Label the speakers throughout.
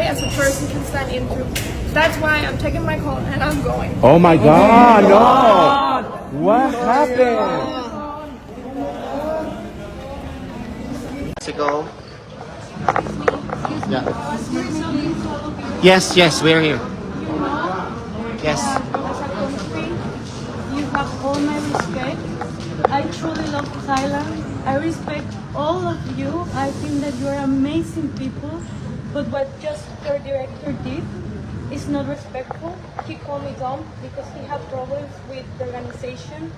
Speaker 1: as a person can stand into. That's why I'm taking my call and I'm going.
Speaker 2: Oh my God, no! What happened?
Speaker 3: Mexico. Yeah. Yes, yes, we're here. Yes.
Speaker 4: As a country, you have all my respect. I truly love Thailand. I respect all of you. I think that you're amazing people. But what just your director did is not respectful. He called me dumb because he had problems with the organization.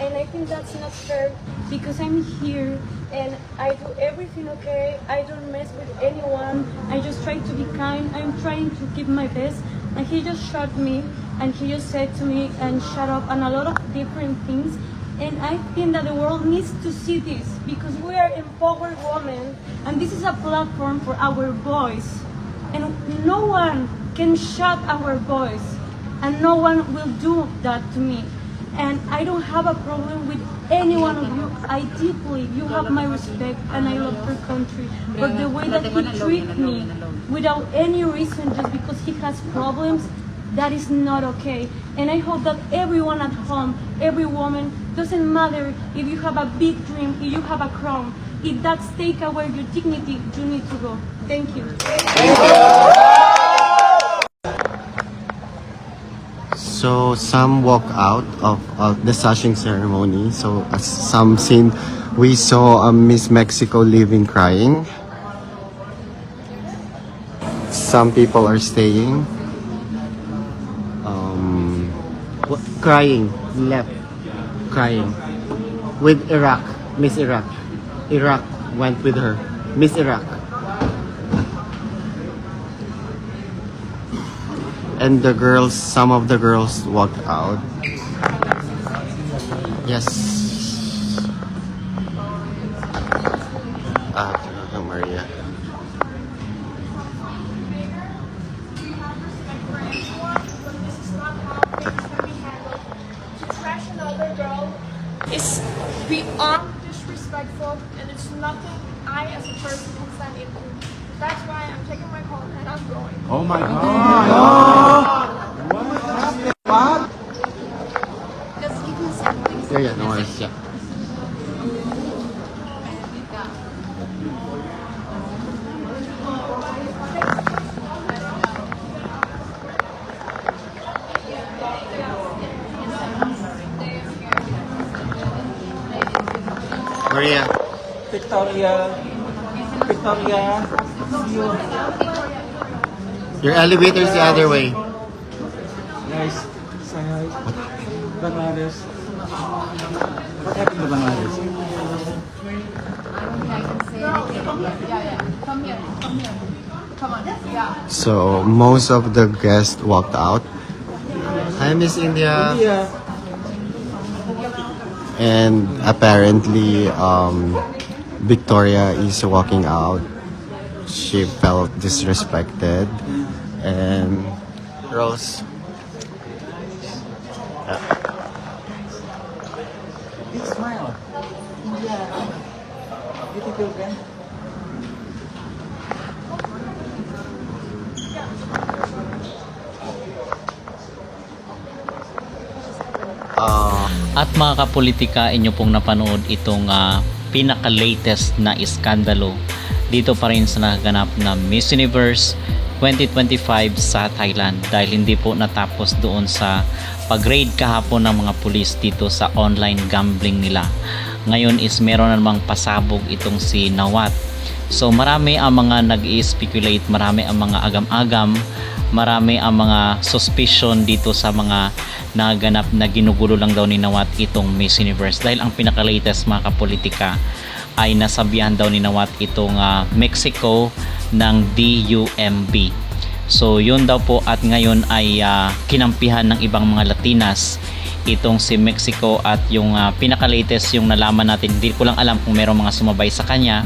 Speaker 4: And I think that's not fair because I'm here and I do everything okay. I don't mess with anyone. I just try to be kind. I'm trying to keep my best. And he just shot me and he just said to me and shut up and a lot of different things. And I think that the world needs to see this because we are empowered women and this is a platform for our voice. And no one can shut our voice and no one will do that to me. And I don't have a problem with any one of you. I deeply, you have my respect and I love your country. But the way that he treats me without any reason just because he has problems, that is not okay. And I hope that everyone at home, every woman, doesn't matter if you have a big dream, if you have a crown, if that's take away your dignity, you need to go. Thank you.
Speaker 3: So some walk out of the sashing ceremony. So as some scene, we saw Miss Mexico leaving crying. Some people are staying. Crying, left, crying. With Iraq, Miss Iraq. Iraq went with her. Miss Iraq. And the girls, some of the girls walked out. Yes. Maria.
Speaker 1: It's beyond disrespectful and it's nothing I as a person can stand into. That's why I'm taking my call and I'm going.
Speaker 2: Oh my God! What happened? What?
Speaker 1: Just give me a second, please.
Speaker 3: Yeah, no worries. Yeah. Maria.
Speaker 5: Victoria. Victoria.
Speaker 3: Your elevator is the other way.
Speaker 5: Guys, say hi. Bangladesh. What happened to Bangladesh?
Speaker 3: So most of the guests walked out. Hi, Miss India.
Speaker 5: India.
Speaker 3: And apparently, Victoria is walking out. She felt disrespected. And Rose.
Speaker 5: Big smile. India. Beautiful friend.
Speaker 6: At mga kapolitika, inyo pong napanood itong pinaka-latest na iskandalo dito pa rin sa nagaganap na Miss Universe 2025 sa Thailand dahil hindi po natapos doon sa pag-raid kahapon ng mga pulis dito sa online gambling nila. Ngayon is meron na namang pasabog itong si Nawat. So marami ang mga nag-i-speculate, marami ang mga agam-agam, marami ang mga suspicion dito sa mga naganap na ginugulo lang daw ni Nawat itong Miss Universe dahil ang pinaka-latest mga kapolitika ay nasabihan daw ni Nawat itong Mexico ng DUMB. So yun daw po at ngayon ay kinampihan ng ibang mga Latinas itong si Mexico at yung pinaka-latest yung nalaman natin, hindi ko lang alam kung merong mga sumabay sa kanya,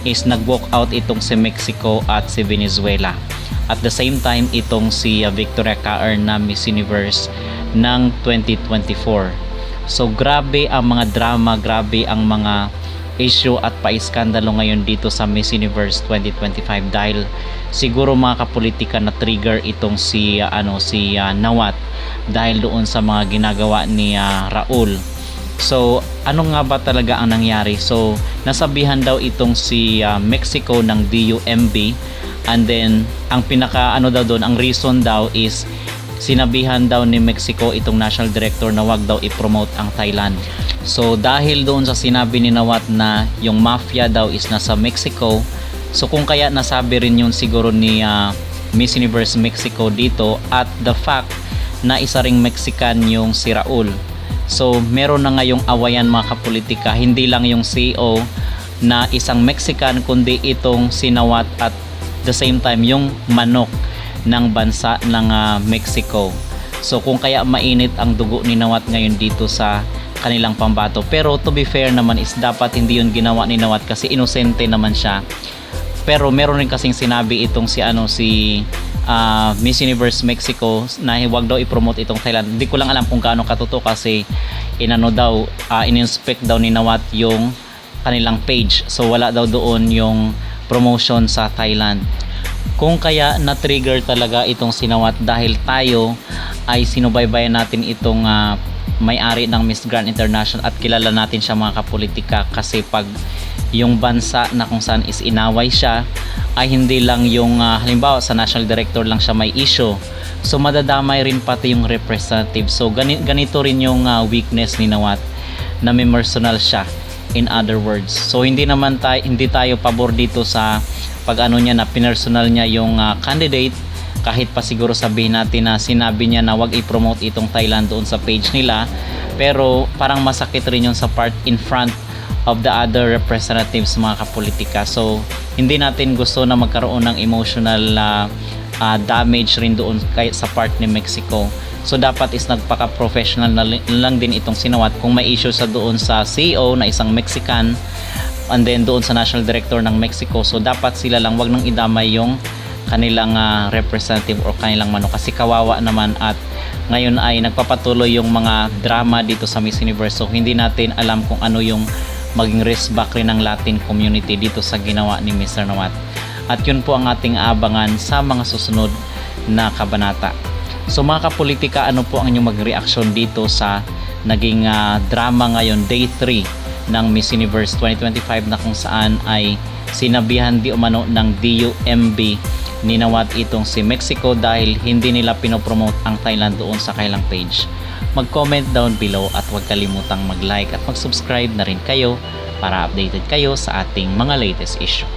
Speaker 6: is nag-walk out itong si Mexico at si Venezuela. At the same time itong si Victoria Caer na Miss Universe ng 2024. So grabe ang mga drama, grabe ang mga issue at paiskandalo ngayon dito sa Miss Universe 2025 dahil siguro mga kapolitika na trigger itong si Nawat dahil doon sa mga ginagawa ni Raul. So ano nga ba talaga ang nangyari? So nasabihan daw itong si Mexico ng DUMB, and then ang pinaka daw doon, ang reason daw is sinabihan daw ni Mexico itong national director na wag daw i-promote ang Thailand. So dahil doon sa sinabi ni Nawat na yung mafia daw is nasa Mexico, so kung kaya nasabi rin yun siguro ni Miss Universe Mexico dito, at the fact na isa ring Mexican yung si Raul. So meron na ngayong awayan mga kapolitika, hindi lang yung CEO na isang Mexican kundi itong si Nawat at the same time yung manok ng bansa ng Mexico. So kung kaya mainit ang dugo ni Nawat ngayon dito sa kanilang pambato. Pero to be fair naman is dapat hindi yun ginawa ni Nawat kasi inosente naman siya. Pero meron rin kasing sinabi itong si Miss Universe Mexico na huwag daw i-promote itong Thailand. Hindi ko lang alam kung gaano katotoo kasi in-inspect daw ni Nawat yung kanilang page. So wala daw doon yung promotion sa Thailand. Kung kaya na-trigger talaga itong sinawat dahil tayo ay sinubaybayan natin itong may-ari ng Miss Grand International at kilala natin siya mga kapolitika, kasi pag yung bansa na kung saan is inaway siya ay hindi lang yung halimbawa sa national director lang siya may issue, so madadamay rin pati yung representative. So ganito rin yung weakness ni Nawat, na may personal siya, in other words. So hindi tayo pabor dito sa pag niya na pinersonal niya yung candidate, kahit pa siguro sabihin natin na sinabi niya na wag i-promote itong Thailand doon sa page nila, pero parang masakit rin yun sa part in front of the other representatives mga kapolitika. So hindi natin gusto na magkaroon ng emotional damage rin doon sa part ni Mexico. So dapat is nagpaka-professional na lang din itong sinawat. Kung may issue sa doon sa CEO na isang Mexican and then doon sa national director ng Mexico, so dapat sila lang, wag nang idamay yung kanilang representative or kanilang manok, kasi kawawa naman at ngayon ay nagpapatuloy yung mga drama dito sa Miss Universe. So hindi natin alam kung ano yung maging resback rin ng Latin community dito sa ginawa ni Mr. Nawat. At yun po ang ating aabangan sa mga susunod na kabanata. So mga kapolitika, ano po ang inyong mag-reaction dito sa naging drama ngayon, day 3 ng Miss Universe 2025, na kung saan ay sinabihan di umano ng DUMB ni Nawat itong si Mexico dahil hindi nila pinopromote ang Thailand doon sa kailang page. Mag-comment down below at huwag kalimutang mag-like at mag-subscribe na rin kayo para updated kayo sa ating mga latest issue.